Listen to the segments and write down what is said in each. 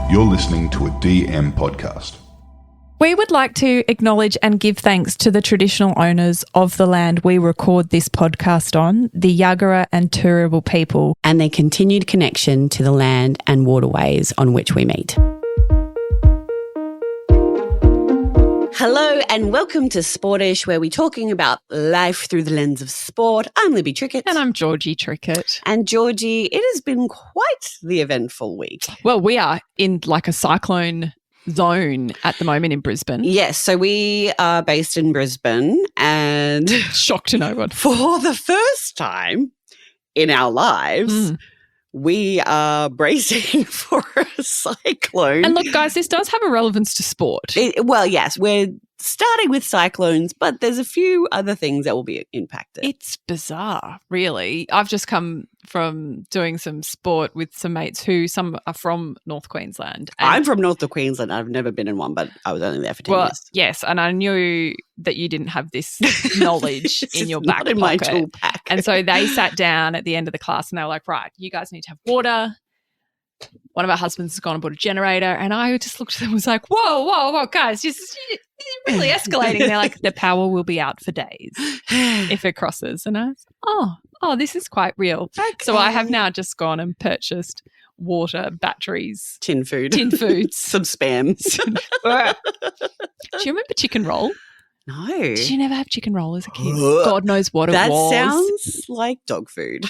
You're listening to a DM podcast. We would like to acknowledge and give thanks to the traditional owners of the land we record this podcast on, the Yagara and Turrbal people, and their continued connection to the land and waterways on which we meet. Hello and welcome to Sportish, where we're talking about life through the lens of sport. I'm Libby Trickett. And I'm Georgie Trickett. And Georgie, it has been quite the eventful week. Well, we are in like a cyclone zone at the moment in Brisbane. Yes, so we are based in Brisbane and shock to no one. For the first time in our lives, we are bracing for a cyclone. And look, guys, this does have a relevance to sport. Well, yes, we're starting with cyclones, but there's a few other things that will be impacted. It's bizarre, really. I've just come from doing some sport with some mates who some are from North Queensland. I'm from North Queensland. I've never been in one, but I was only there for 10 years. Yes, and I knew that you didn't have this knowledge in your back pocket. My tool pack. And so they sat down at the end of the class and they were like, right, you guys need to have water. One of our husbands has gone and bought a generator, and I just looked at them and was like, whoa, guys, you're really escalating. They're like, the power will be out for days if it crosses. And I was oh, this is quite real. Okay. So I have now just gone and purchased water, batteries. Tin foods. Some Spam. Do you remember chicken roll? No. Did you never have chicken roll as a kid? God knows what it was. That sounds like dog food.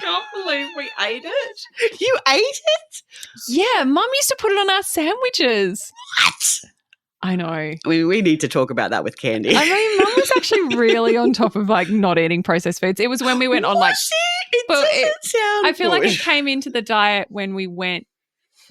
I can't believe we ate it. You ate it? Yeah, Mum used to put it on our sandwiches. What? I know. I mean, we need to talk about that with Candy. I mean, Mum was actually really on top of like not eating processed foods. It was when we went on like. It doesn't sound I feel good. like it came into the diet when we went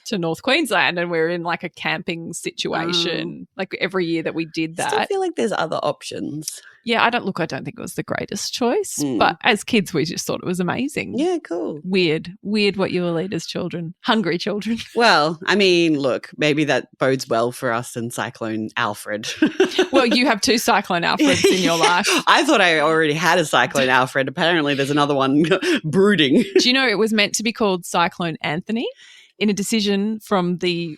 to North Queensland and we were in like a camping situation, like every year that we did that. I feel like there's other options. Yeah, I don't think it was the greatest choice, but as kids we just thought it was amazing. Yeah, cool. Weird what you will eat as children, hungry children. Well, I mean, look, maybe that bodes well for us in Cyclone Alfred. Well, you have two Cyclone Alfreds in your life. I thought I already had a Cyclone Alfred. Apparently there's another one brooding. Do you know it was meant to be called Cyclone Anthony in a decision from the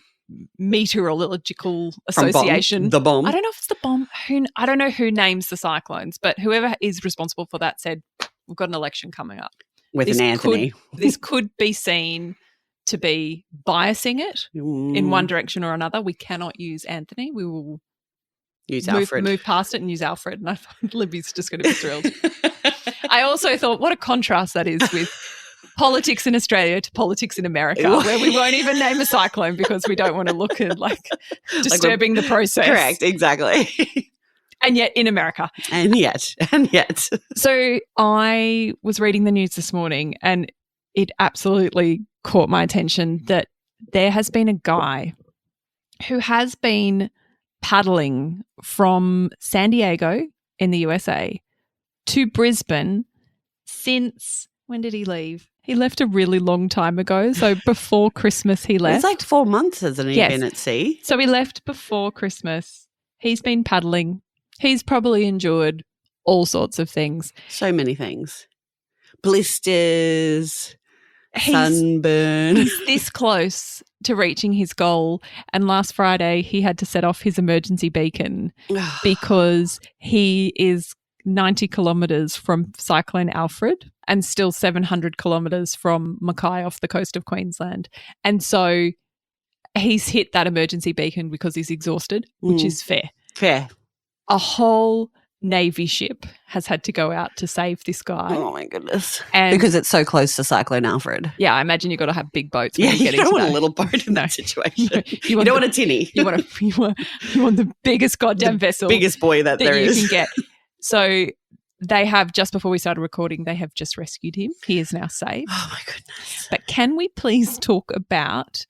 Meteorological Association. The bomb. I don't know if it's the bomb. I don't know who names the cyclones, but whoever is responsible for that said, we've got an election coming up. With an Anthony. This could be seen to be biasing it in one direction or another. We cannot use Anthony. We will use Alfred. Move past it and use Alfred. And I thought Libby's just going to be thrilled. I also thought, what a contrast that is with politics in Australia to politics in America, where we won't even name a cyclone because we don't want to look at like disturbing the process. Correct, exactly. And yet in America. And yet. So I was reading the news this morning and it absolutely caught my attention that there has been a guy who has been paddling from San Diego in the USA to Brisbane since, when did he leave? He left a really long time ago. So before Christmas he left. It's like 4 months, hasn't he been at sea? So he left before Christmas. He's been paddling. He's probably endured all sorts of things. So many things. Blisters, sunburn. He's this close to reaching his goal. And last Friday he had to set off his emergency beacon because he is 90 kilometres from Cyclone Alfred and still 700 kilometres from Mackay off the coast of Queensland. And so he's hit that emergency beacon because he's exhausted, which is fair. Fair. A whole Navy ship has had to go out to save this guy. Oh, my goodness. And because it's so close to Cyclone Alfred. Yeah, I imagine you've got to have big boats. Yeah, you don't want a little boat in that situation. You don't want a tinny. You want the biggest goddamn vessel. Biggest boy that there is. You can get. So they have, just before we started recording, they have just rescued him. He is now safe. Oh, my goodness. But can we please talk about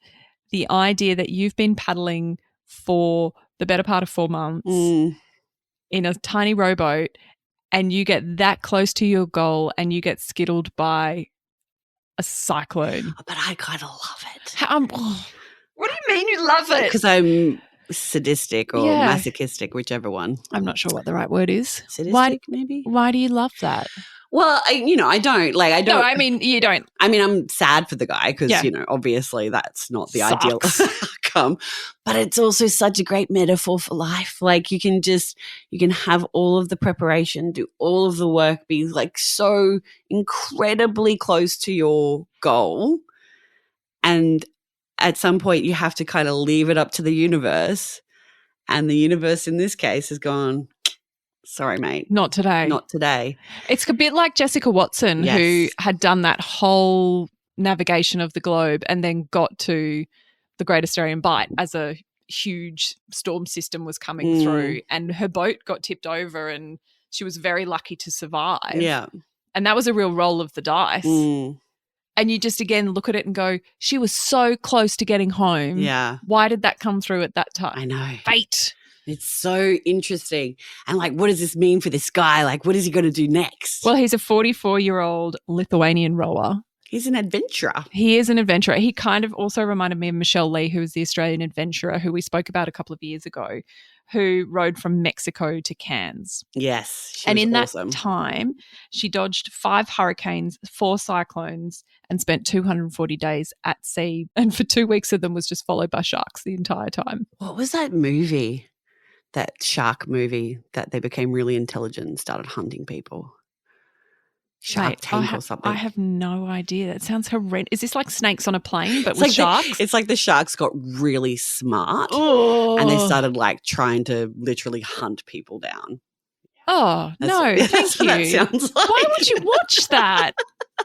the idea that you've been paddling for the better part of 4 months in a tiny rowboat and you get that close to your goal and you get skittled by a cyclone? But I kind of love it. What do you mean you love it? Because I'm sadistic or Yeah. masochistic, whichever one. I'm not sure what the right word is. Sadistic, maybe? Why do you love that? Well, I don't. No, I mean, you don't. I mean, I'm sad for the guy because, Yeah. obviously that's not the Sucks. ideal outcome. But it's also such a great metaphor for life. Like you can have all of the preparation, do all of the work, be like so incredibly close to your goal. And at some point you have to kind of leave it up to the universe. And the universe in this case has gone, sorry, mate. Not today. Not today. It's a bit like Jessica Watson, Yes. who had done that whole navigation of the globe and then got to the Great Australian Bight as a huge storm system was coming through, and her boat got tipped over and she was very lucky to survive. Yeah. And that was a real roll of the dice. Mm. And you just, again, look at it and go, she was so close to getting home. Yeah. Why did that come through at that time? I know. Fate. It's so interesting. And like, what does this mean for this guy? Like, what is he going to do next? Well, he's a 44-year-old Lithuanian rower. He's an adventurer. He is an adventurer. He kind of also reminded me of Michelle Lee, who was the Australian adventurer who we spoke about a couple of years ago, who rode from Mexico to Cairns. Yes. She And was in awesome. that time, she dodged 5 hurricanes, 4 cyclones, and spent 240 days at sea. And for 2 weeks of them was just followed by sharks the entire time. What was that movie? That shark movie that they became really intelligent and started hunting people? Shark Tank or something. I have no idea. That sounds horrendous. Is this like Snakes on a Plane, but It's with like sharks? it's like the sharks got really smart Oh, and they started like trying to literally hunt people down. Oh, no, That's thank what you. that sounds like. Why would you watch that?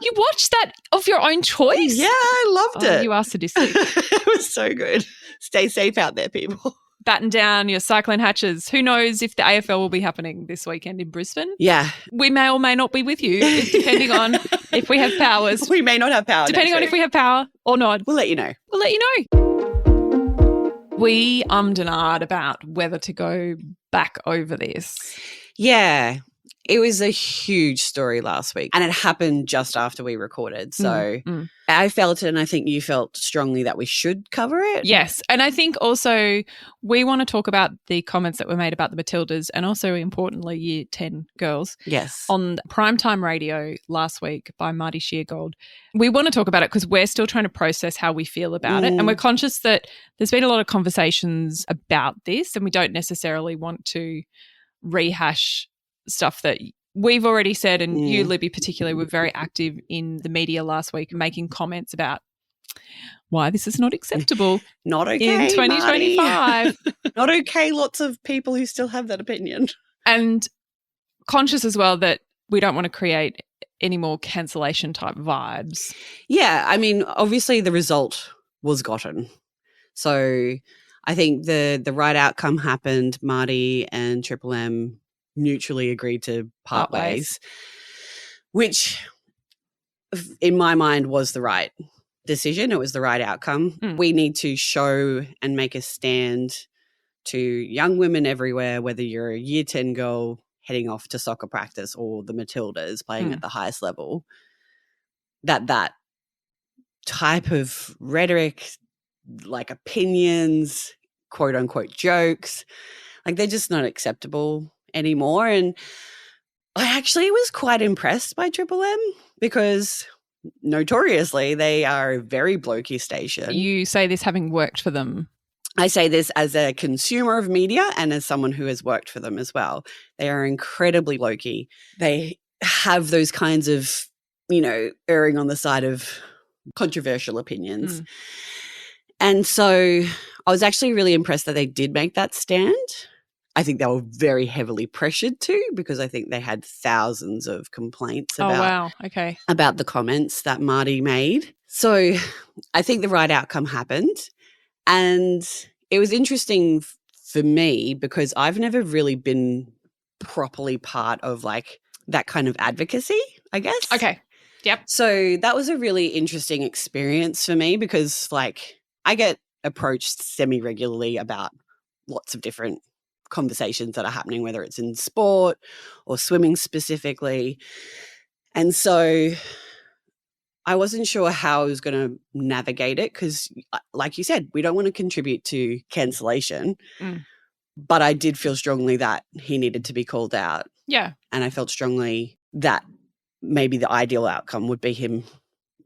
You watched that of your own choice? Yeah, I loved it. You are sadistic. It was so good. Stay safe out there, people. Batten down your cyclone hatches. Who knows if the AFL will be happening this weekend in Brisbane? Yeah. We may or may not be with you, depending on if we have powers. We may not have power. Depending on if we have power or not. We'll let you know. We'll let you know. We ummed and ahed about whether to go back over this. Yeah. It was a huge story last week and it happened just after we recorded. So I felt it and I think you felt strongly that we should cover it. Yes. And I think also we want to talk about the comments that were made about the Matildas and also importantly Year 10 girls. Yes. On primetime radio last week by Marty Sheargold. We want to talk about it because we're still trying to process how we feel about it. And we're conscious that there's been a lot of conversations about this and we don't necessarily want to rehash stuff that we've already said, and you, Libby, particularly, were very active in the media last week making comments about why this is not acceptable. Not okay in 2025. Not okay, lots of people who still have that opinion. And conscious as well that we don't want to create any more cancellation type vibes. Yeah, I mean, obviously the result was gotten. So I think the right outcome happened. Marty and Triple M mutually agreed to part ways, which in my mind was the right decision. It was the right outcome. We need to show and make a stand to young women everywhere, whether you're a Year 10 girl heading off to soccer practice or the Matildas playing at the highest level, that type of rhetoric, like opinions, quote unquote jokes, like they're just not acceptable anymore. And I actually was quite impressed by Triple M because notoriously they are a very blokey station. You say this having worked for them. I say this as a consumer of media and as someone who has worked for them as well. They are incredibly blokey. They have those kinds of, erring on the side of controversial opinions. And so I was actually really impressed that they did make that stand. I think they were very heavily pressured to because I think they had thousands of complaints about the comments that Marty made. So I think the right outcome happened. And it was interesting for me because I've never really been properly part of like that kind of advocacy, I guess. Okay. Yep. So that was a really interesting experience for me because like I get approached semi-regularly about lots of different conversations that are happening, whether it's in sport or swimming specifically. And so I wasn't sure how I was going to navigate it because, like you said, we don't want to contribute to cancellation. But I did feel strongly that he needed to be called out. Yeah. And I felt strongly that maybe the ideal outcome would be him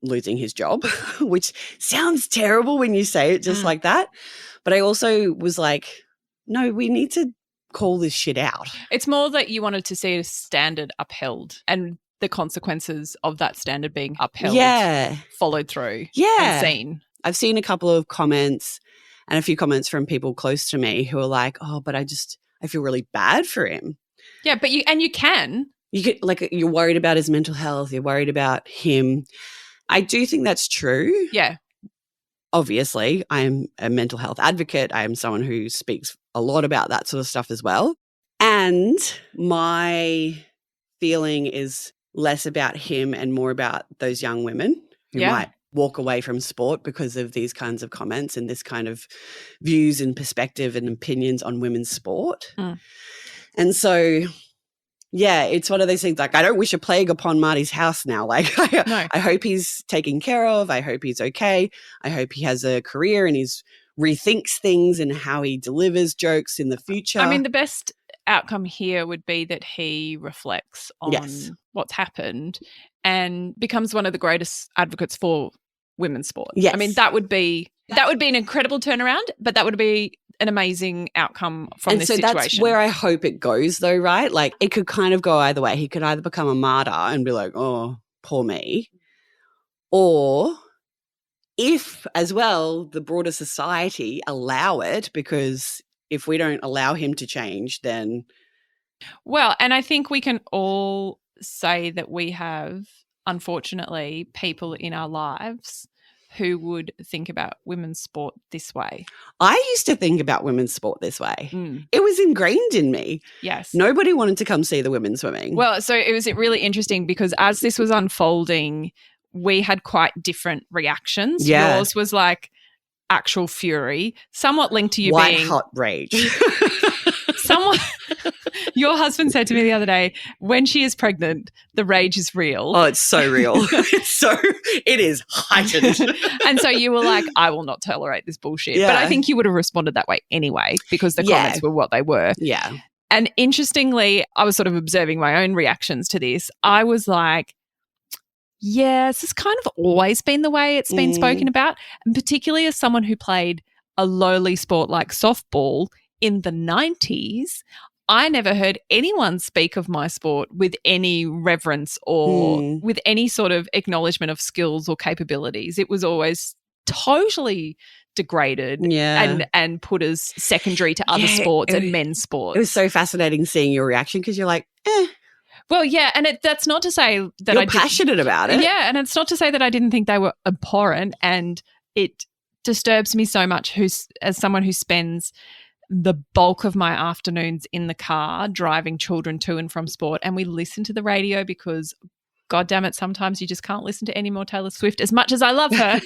losing his job, which sounds terrible when you say it just like that. But I also was like, no, we need to call this shit out. It's more that you wanted to see a standard upheld and the consequences of that standard being upheld, followed through, and seen. I've seen a couple of comments and a few comments from people close to me who are like, oh, but I feel really bad for him. Yeah, but you can. You get, like, you're worried about his mental health. You're worried about him. I do think that's true. Yeah. Obviously, I am a mental health advocate. I am someone who speaks a lot about that sort of stuff as well. And my feeling is less about him and more about those young women who might walk away from sport because of these kinds of comments and this kind of views and perspective and opinions on women's sport. And so, yeah, it's one of those things, like, I don't wish a plague upon Marty's house now. Like, I hope he's taken care of. I hope he's okay. I hope he has a career and he's rethinks things and how he delivers jokes in the future. I mean, the best outcome here would be that he reflects on what's happened and becomes one of the greatest advocates for women's sport. Yes. I mean, that would be an incredible turnaround, but that would be an amazing outcome from this situation. And so that's where I hope it goes, though, right? Like, it could kind of go either way. He could either become a martyr and be like, oh, poor me, or if, as well, the broader society allow it, because if we don't allow him to change, then... Well, and I think we can all say that we have, unfortunately, people in our lives who would think about women's sport this way. I used to think about women's sport this way. It was ingrained in me. Yes. Nobody wanted to come see the women swimming. Well, so it was really interesting because as this was unfolding, we had quite different reactions. Yeah. Yours was like actual fury, somewhat linked to you White being... hot rage. Your husband said to me the other day, when she is pregnant, the rage is real. Oh, it's so real. It is heightened. And so you were like, I will not tolerate this bullshit. Yeah. But I think you would have responded that way anyway because the comments were what they were. Yeah. And interestingly, I was sort of observing my own reactions to this. I was like, yes, it's kind of always been the way it's been spoken about. And particularly as someone who played a lowly sport like softball in the 90s, I never heard anyone speak of my sport with any reverence or with any sort of acknowledgement of skills or capabilities. It was always totally degraded and put as secondary to other sports and men's sports. It was so fascinating seeing your reaction because you're like, eh. Well, yeah, and that's not to say that you're passionate about it. Yeah, and it's not to say that I didn't think they were abhorrent, and it disturbs me so much as someone who spends the bulk of my afternoons in the car driving children to and from sport, and we listen to the radio because, God damn it, sometimes you just can't listen to any more Taylor Swift as much as I love her.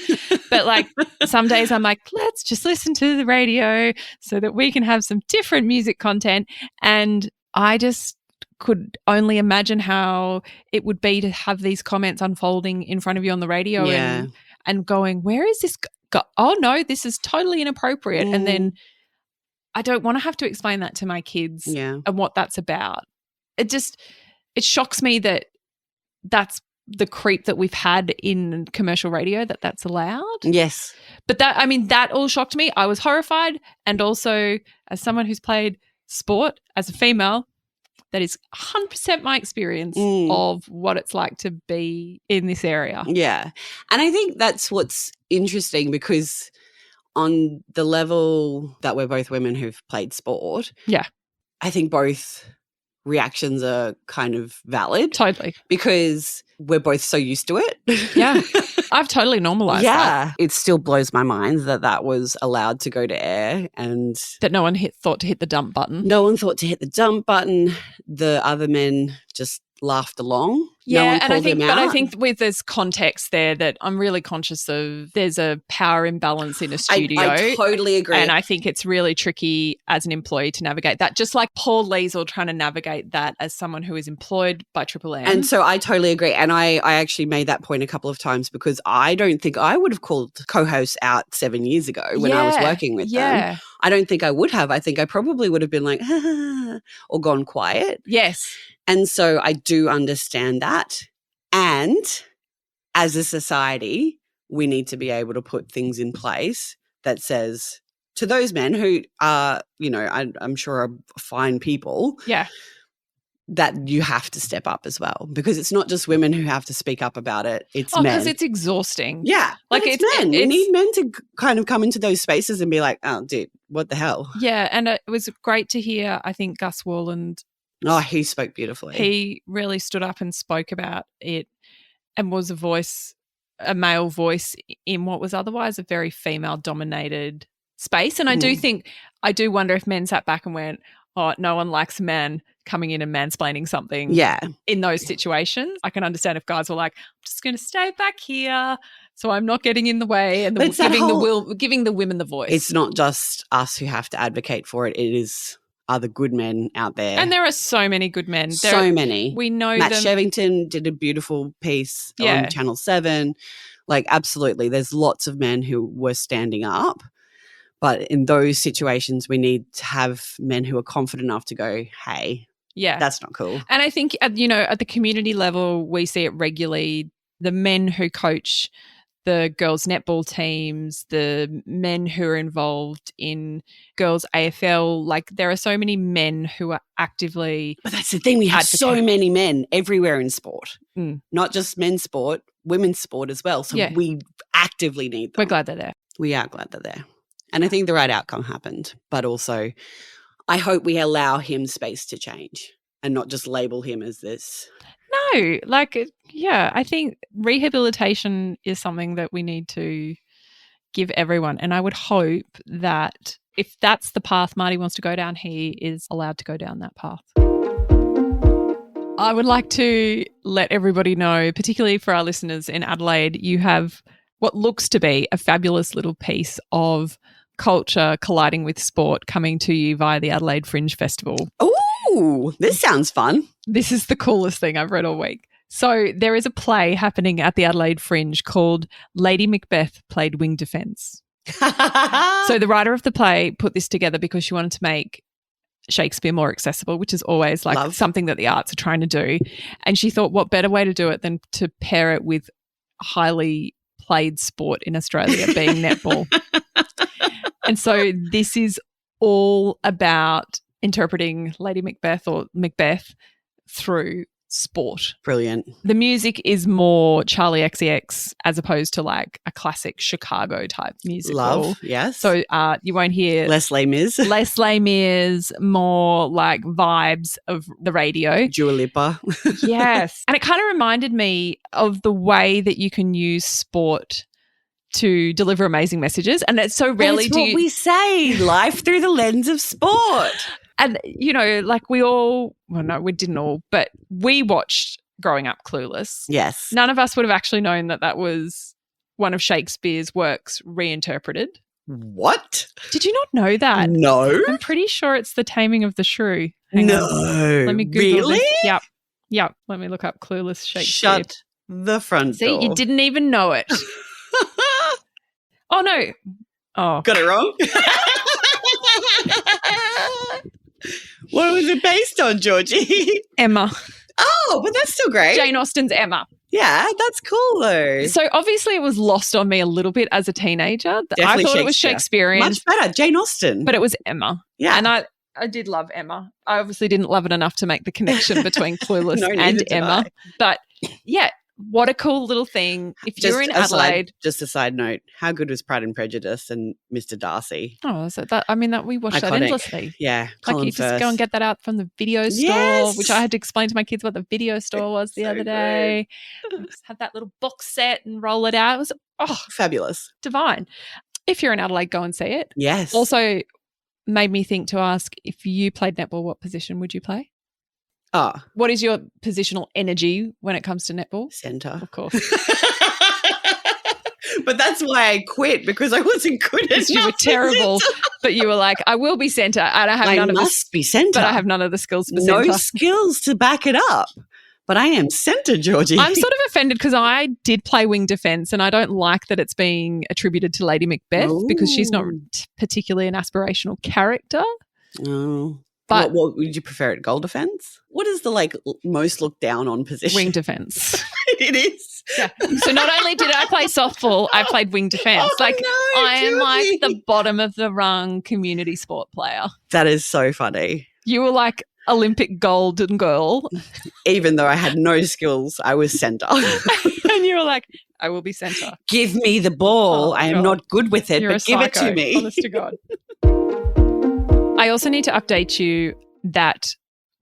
But like some days I'm like, let's just listen to the radio so that we can have some different music content. And I just could only imagine how it would be to have these comments unfolding in front of you on the radio and going, where is this oh no, this is totally inappropriate. And then I don't want to have to explain that to my kids and what that's about. It shocks me that that's the creep that we've had in commercial radio, that's allowed. Yes. But that all shocked me. I was horrified. And also, as someone who's played sport as a female, that is 100% my experience of what it's like to be in this area. Yeah. And I think that's what's interesting because on the level that we're both women who've played sport, I think both reactions are kind of valid. Totally. Because we're both so used to it. Yeah. I've totally normalized that. It still blows my mind that was allowed to go to air and that no one thought to hit the dump button. No one thought to hit the dump button. The other men just laughed along. Yeah, no one and I called think, him but I out. think with this context there that I'm really conscious of, there's a power imbalance in a studio. I totally agree. And I think it's really tricky as an employee to navigate that, just like Paul Liesel trying to navigate that as someone who is employed by Triple M. And so I totally agree. And I actually made that point a couple of times because I don't think I would have called co-hosts out 7 years ago when I was working with them. I don't think I would have. I think I probably would have been like, or gone quiet. Yes. And so I do understand that. And as a society, we need to be able to put things in place that says to those men who are, you know, I'm sure are fine people. Yeah. That you have to step up as well, because it's not just women who have to speak up about it. It's men. Because it's exhausting. Yeah. Like it's men. We need men to kind of come into those spaces and be like, oh, dude, what the hell? Yeah. And it was great to hear, I think, Gus Worland. Oh, he spoke beautifully. He really stood up and spoke about it and was a voice, a male voice in what was otherwise a very female-dominated space. And I do wonder if men sat back and went, oh, no one likes a man coming in and mansplaining something in those situations. I can understand if guys were like, I'm just going to stay back here so I'm not getting in the way and giving the women the voice. It's not just us who have to advocate for it. It is other good men out there. And there are so many good men. So many. We know Matt them. Shevington did a beautiful piece on Channel 7. Like, absolutely. There's lots of men who were standing up. But in those situations, we need to have men who are confident enough to go, hey, that's not cool. And I think, at the community level, we see it regularly. The men who coach the girls' netball teams, the men who are involved in girls' AFL, like there are so many men who are actively. But that's the thing. We have so many men everywhere in sport, not just men's sport, women's sport as well. So we actively need them. We're glad they're there. We are glad they're there. And I think the right outcome happened. But also, I hope we allow him space to change and not just label him as this. No, I think rehabilitation is something that we need to give everyone. And I would hope that if that's the path Marty wants to go down, he is allowed to go down that path. I would like to let everybody know, particularly for our listeners in Adelaide, you have what looks to be a fabulous little piece of culture colliding with sport coming to you via the Adelaide Fringe Festival. Ooh, this sounds fun. This is the coolest thing I've read all week. So there is a play happening at the Adelaide Fringe called Lady Macbeth Played Wing Defence. So the writer of the play put this together because she wanted to make Shakespeare more accessible, which is always something that the arts are trying to do. And she thought, what better way to do it than to pair it with highly played sport in Australia being netball. And so this is all about interpreting Lady Macbeth or Macbeth through sport. Brilliant. The music is more Charlie XCX as opposed to like a classic Chicago type musical. Love, yes. So you won't hear Les Les Mis, more like vibes of the radio. Dua Lipa. Yes. And it kind of reminded me of the way that you can use sport to deliver amazing messages. And it's so rarely That's what we say, life through the lens of sport. And, we didn't all, but we watched growing up Clueless. Yes. None of us would have actually known that was one of Shakespeare's works reinterpreted. What? Did you not know that? No. I'm pretty sure it's The Taming of the Shrew. Hang on. Let me Google really? This. Yep. Let me look up Clueless Shakespeare. Shut the front door. See, you didn't even know it. Oh, no. Oh. Got it wrong? What was it based on, Georgie? Emma. Oh, but that's still great. Jane Austen's Emma. Yeah, that's cool though. So obviously it was lost on me a little bit as a teenager. I thought it was Shakespearean. Much better, Jane Austen. But it was Emma. Yeah. And I did love Emma. I obviously didn't love it enough to make the connection between Clueless and Emma. But yeah, what a cool little thing. If you're in Adelaide. Just a side note, how good was Pride and Prejudice and Mr. Darcy? Oh, so we watched that endlessly. Yeah. Like you just go and get that out from the video store, which I had to explain to my kids what the video store was the other day. Just have that little box set and roll it out. It was fabulous. Divine. If you're in Adelaide, go and see it. Yes. Also made me think to ask, if you played netball, what position would you play? Oh, What is your positional energy when it comes to netball? centre. Of course. But that's why I quit, because I wasn't good enough. You were terrible, but you were like, I will be centre. And I have I none of must be centre. But I have none of the skills for no centre. skills to back it up. But I am centre, Georgie. I'm sort of offended because I did play wing defence, and I don't like that it's being attributed to Lady Macbeth because she's not particularly an aspirational character. Oh. But what would you prefer it? Goal defence? What is the most looked down on position? wing defence. It is. Yeah. So not only did I play softball, I played wing defence. Oh, no, I am like Georgie. the bottom of the rung community sport player. That is so funny. You were like Olympic golden girl. Even though I had no skills, I was centre. And you were like, I will be centre. Give me the ball. Oh, I am God. not good with it, You're but a give it psycho, to me. honest to God. I also need to update you that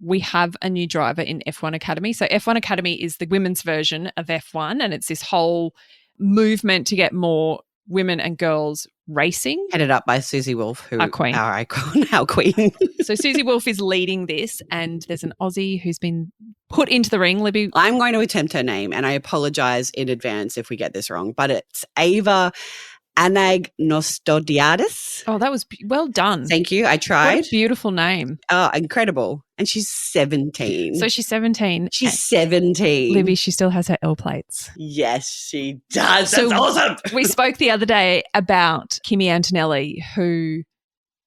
we have a new driver in F1 Academy. So F1 Academy is the women's version of F1, and it's this whole movement to get more women and girls racing. Headed up by Susie Wolf, who Our queen. Our icon, our queen. So Susie Wolf is leading this, and there's an Aussie who's been put into the ring, Libby. I'm going to attempt her name, and I apologise in advance if we get this wrong, but it's Ava Anagnostodiadis. Oh, that was well done. Thank you. I What tried. a beautiful name. Oh, incredible. And she's 17. So she's 17. She's 17. Libby, she still has her L plates. Yes, she does. So That's awesome. We spoke the other day about Kimi Antonelli, who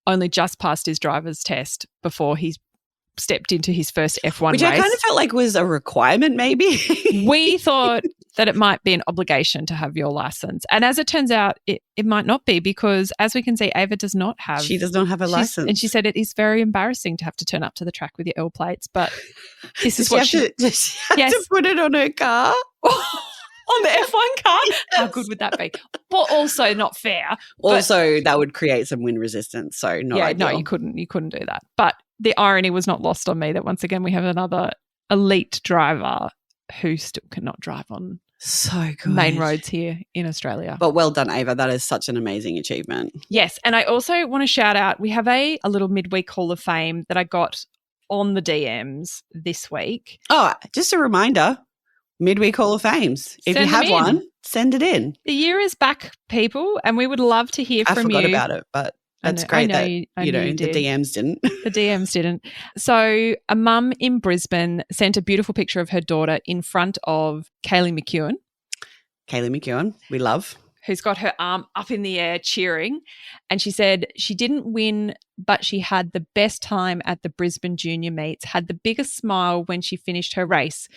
only just passed his driver's test before he stepped into his first F1 Which race. I kind of felt like was a requirement, maybe. We thought that it might be an obligation to have your license. And as it turns out, it might not be, because as we can see, Ava does not have. She does not have a license. And she said it is very embarrassing to have to turn up to the track with your L plates, but this is Does what she does she have Yes. to put it on her car? on the F1 car. How good would that be? Well, also not fair. but- Also, that would create some wind resistance, so not ideal. No, you couldn't do that. But the irony was not lost on me that once again we have another elite driver who still cannot drive on So good. main roads here in Australia. But well done, Ava. That is such an amazing achievement. Yes, and I also want to shout out, we have a little midweek Hall of Fame that I got on the DMs this week. Oh, just a reminder, midweek Hall of Fames. If Send you them have in. one, send it in. The year is back, people, and we would love to hear I from forgot you. about it, but that's I great know that, you you know, did. the DMs didn't. The DMs didn't. So a mum in Brisbane sent a beautiful picture of her daughter in front of Kaylee McEwen, Kaylee McEwen, we love. who's got her arm up in the air cheering. And she said she didn't win, but she had the best time at the Brisbane Junior Meets, had the biggest smile when she finished her race,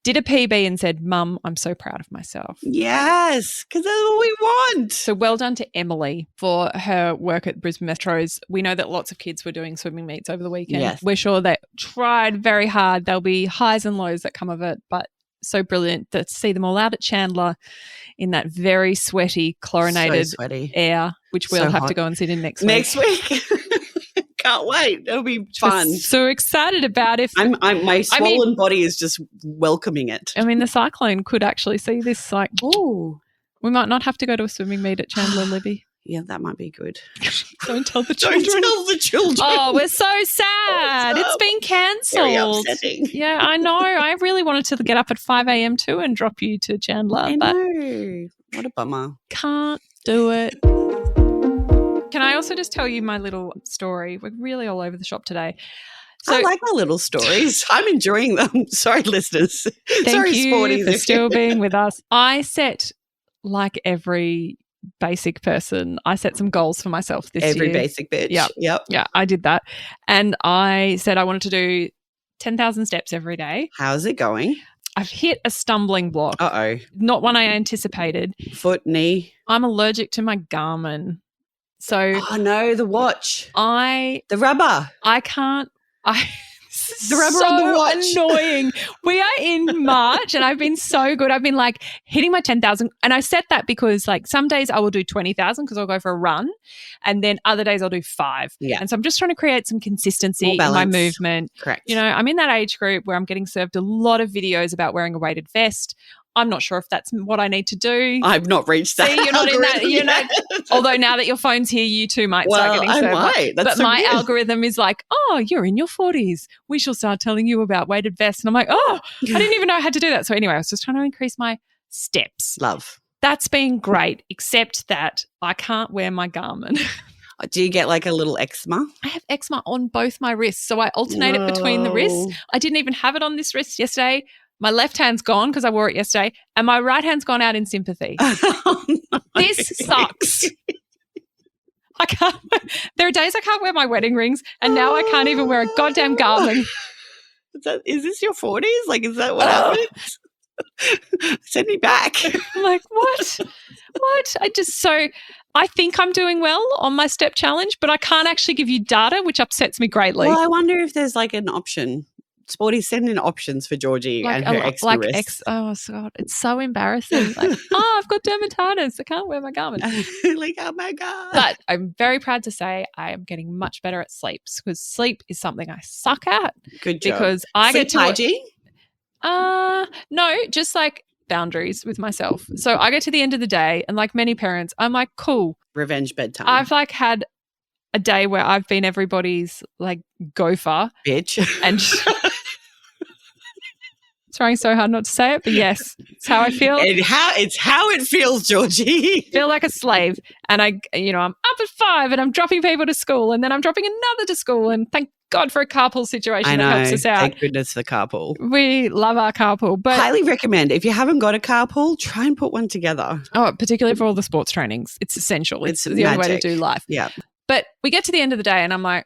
did a PB and said, Mum, I'm so proud of myself. Yes, because that's what we want. So well done to Emily for her work at Brisbane Metros. We know that lots of kids were doing swimming meets over the weekend. Yes. We're sure they tried very hard. There'll be highs and lows that come of it, but so brilliant to see them all out at Chandler in that very sweaty, chlorinated So sweaty. air, which we'll So have to hot. go and sit in next week. Next week. Can't wait. It'll be fun. Just so excited about if My swollen body is just welcoming it. the cyclone could actually see this. Like, Oh, we might not have to go to a swimming meet at Chandler, Libby. yeah, that might be good. Don't tell the Don't children. tell the children. Oh, we're so sad. It's been Very cancelled. upsetting. Yeah, I know. I really wanted to get up at 5 a.m. too and drop you to Chandler, I but know. What a bummer. can't do it. Can I also just tell you my little story? We're really all over the shop today. So I like my little stories. I'm enjoying them. Sorry, listeners. thank Sorry, you sporties. for still being with us. I set, like every basic person, I set some goals for myself this Every year. basic bitch. Yep. Yep. Yeah, I did that. And I said I wanted to do 10,000 steps every day. How's it going? I've hit a stumbling block, Uh-oh. not one I anticipated. Foot, knee. I'm allergic to my Garmin. So Oh, no, the watch. I The rubber. can't. The rubber so on the watch. annoying. We are in March and I've been so good. I've been like hitting my 10,000, and I set that because like some days I will do 20,000 because I'll go for a run, and then other days I'll do 5. Yeah. And so I'm just trying to create some consistency More in my balance. movement. Correct. You know, I'm in that age group where I'm getting served a lot of videos about wearing a weighted vest. I'm not sure if that's what I need to do. I've not reached that. See, you're not in that. You're yet. not. Although now that your phone's here, you too might start getting served. might. That's But so my weird. algorithm is like, oh, you're in your 40s. We shall start telling you about weighted vests. And I'm like, oh, I didn't even know I had to do that. So anyway, I was just trying to increase my steps. Love. That's been great, except that I can't wear my Garmin. Do you get like a little eczema? I have eczema on both my wrists, so I alternate it between the wrists. I didn't even have it on this wrist yesterday. My left hand's gone because I wore it yesterday, and my right hand's gone out in sympathy. Oh, no. This sucks. I can't. There are days I can't wear my wedding rings, and now I can't even wear a goddamn Garmin. Is this your 40s? Like, is that what happens? Send me back. I'm like, what? What? I think I'm doing well on my step challenge, but I can't actually give you data, which upsets me greatly. Well, I wonder if there's like an option. Sporty, send in options for Georgie and her eczema wrists. Oh, God, it's so embarrassing. Like, oh, I've got dermatitis. I can't wear my Garmin. Like, oh my God. But I'm very proud to say I am getting much better at sleep because sleep is something I suck at. Good job. Because I sleep get to hygiene? No, just like boundaries with myself. So I get to the end of the day and like many parents, I'm like, cool. Revenge bedtime. I've like had a day where I've been everybody's like gopher. Bitch. And trying so hard not to say it, but yes, it's how I feel. It's how it feels, Georgie. Feel like a slave. And I'm up at 5 and I'm dropping people to school and then I'm dropping another to school, and thank God for a carpool situation that helps us out. Thank goodness for carpool. We love our carpool. But highly recommend. If you haven't got a carpool, try and put one together. Oh, particularly for all the sports trainings. It's essential. It's the only way to do life. Yeah. But we get to the end of the day and I'm like,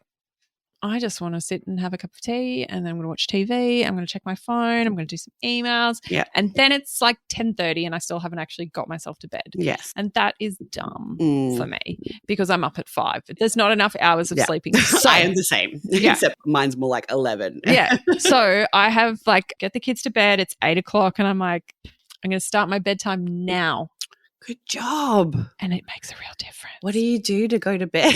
I just want to sit and have a cup of tea, and then I'm going to watch TV. I'm going to check my phone. I'm going to do some emails. Yeah. And then it's like 10:30 and I still haven't actually got myself to bed. Yes. And that is dumb for me because I'm up at 5. There's not enough hours of sleeping. So, I am the same, except mine's more like 11. Yeah. So I have like get the kids to bed. It's 8 o'clock and I'm like, I'm going to start my bedtime now. Good job. And it makes a real difference. What do you do to go to bed?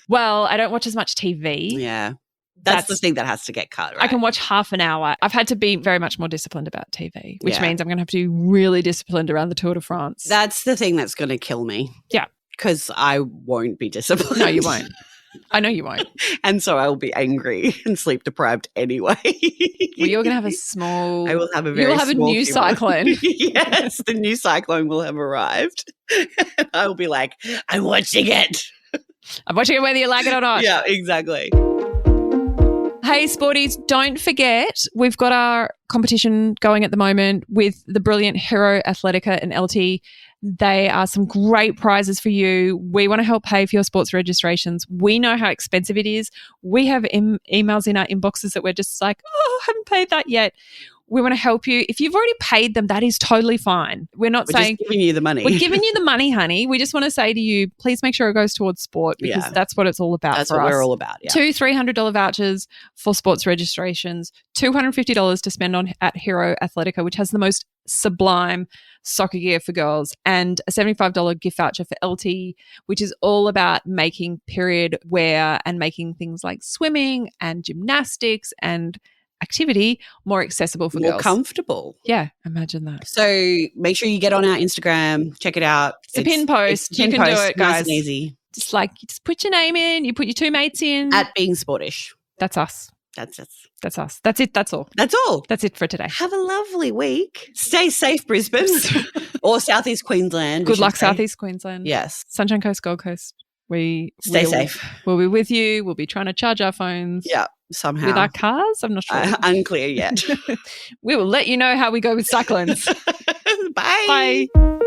Well, I don't watch as much TV. Yeah. That's the thing that has to get cut, right? I can watch half an hour. I've had to be very much more disciplined about TV, which means I'm going to have to be really disciplined around the Tour de France. That's the thing that's going to kill me. Yeah. Because I won't be disciplined. No, you won't. I know you won't. And so I'll be angry and sleep deprived anyway. Well, you're going to have a small... I will have a very You'll have a new cyclone. Yes, the new cyclone will have arrived. I'll be like, I'm watching it. I'm watching it whether you like it or not. Yeah, exactly. Hey, sporties, don't forget, we've got our competition going at the moment with the brilliant Hero Athletica and LT. They are some great prizes for you. We want to help pay for your sports registrations. We know how expensive it is. We have emails in our inboxes that we're just like, oh, I haven't paid that yet. We want to help you. If you've already paid them, that is totally fine. We're saying just giving you the money. We're giving you the money, honey. We just want to say to you, please make sure it goes towards sport because that's what it's all about. That's for what us. we're all about. Yeah. 2 $300 vouchers for sports registrations, $250 to spend on at Hero Athletica, which has the most sublime soccer gear for girls, and a $75 gift voucher for LT, which is all about making period wear and making things like swimming and gymnastics and activity more accessible for girls. More comfortable. Yeah, imagine that. So make sure you get on our Instagram, check it out. It's a pin post. You can do it, guys. Nice and easy. Just put your name in, you put your 2 mates in. At Being Sportish. That's us. That's us. That's us. That's it. That's all. That's all. That's it for today. Have a lovely week. Stay safe, Brisbane or Southeast Queensland. Good luck, Southeast Queensland. Yes. Sunshine Coast, Gold Coast. Stay safe. We'll be with you. We'll be trying to charge our phones. Yeah, somehow. With our cars? I'm not sure. Unclear yet. We will let you know how we go with cyclones. Bye. Bye.